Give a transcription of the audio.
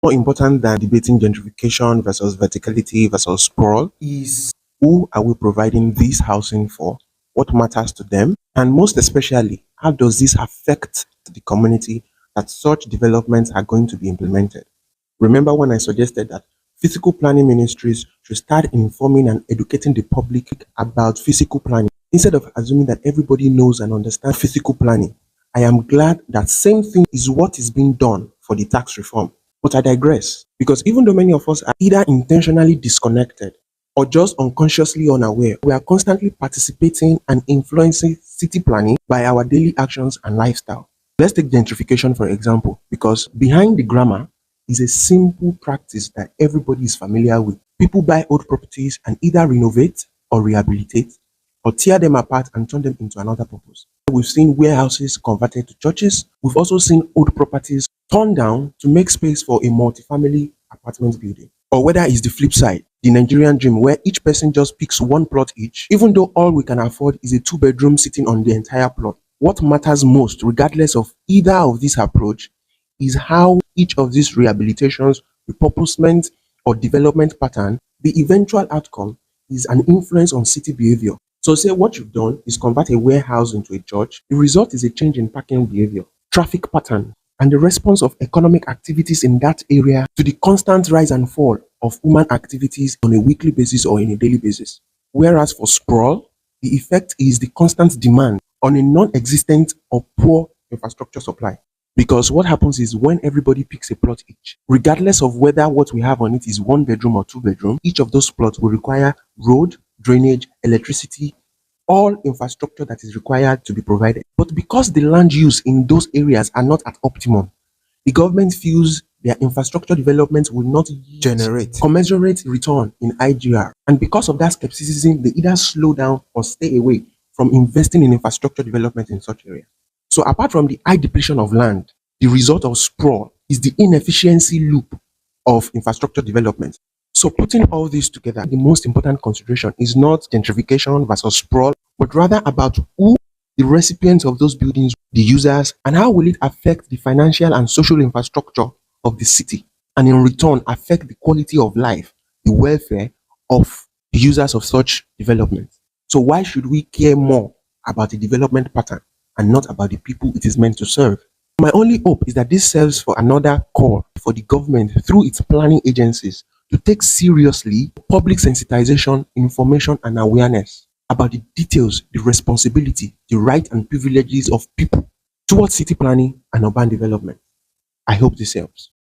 More important than debating gentrification versus verticality versus sprawl is who are we providing this housing for? What matters to them? And most especially, how does this affect the community that such developments are going to be implemented? Remember when I suggested that physical planning ministries should start informing and educating the public about physical planning instead of assuming that everybody knows and understands physical planning. I am glad that same thing is what is being done for the tax reform. But I digress because even though many of us are either intentionally disconnected or just unconsciously unaware, we are constantly participating and influencing city planning by our daily actions and lifestyle. Let's take gentrification for example, because behind the grammar is a simple practice that everybody is familiar with. People buy old properties and either renovate or rehabilitate or tear them apart and turn them into another purpose. We've seen warehouses converted to churches. We've also seen old properties torn down to make space for a multi-family apartment building. Or whether it's the flip side, the Nigerian dream, where each person just picks one plot each, even though all we can afford is a 2-bedroom sitting on the entire plot. What matters most, regardless of either of this approach, is how each of these rehabilitations, repurposement, or development pattern, the eventual outcome is an influence on city behavior. So say what you've done is convert a warehouse into a church. The result is a change in parking behavior, traffic pattern, and the response of economic activities in that area to the constant rise and fall of human activities on a weekly basis or in a daily basis. Whereas for sprawl, the effect is the constant demand on a non-existent or poor infrastructure supply. Because what happens is when everybody picks a plot each, regardless of whether what we have on it is 1 bedroom or 2 bedroom, each of those plots will require road, drainage, electricity, all infrastructure that is required to be provided. But because the land use in those areas are not at optimum, the government feels their infrastructure development will not generate commensurate return in IGR. And because of that skepticism, they either slow down or stay away from investing in infrastructure development in such areas. So apart from the high depletion of land, the result of sprawl is the inefficiency loop of infrastructure development. So putting all this together, the most important consideration is not gentrification versus sprawl, but rather about who the recipients of those buildings, the users, and how will it affect the financial and social infrastructure of the city, and in return affect the quality of life, the welfare of the users of such development. So why should we care more about the development pattern and not about the people it is meant to serve? My only hope is that this serves for another call for the government through its planning agencies to take seriously public sensitization, information, and awareness about the details, the responsibility, the rights and privileges of people towards city planning and urban development. I hope this helps.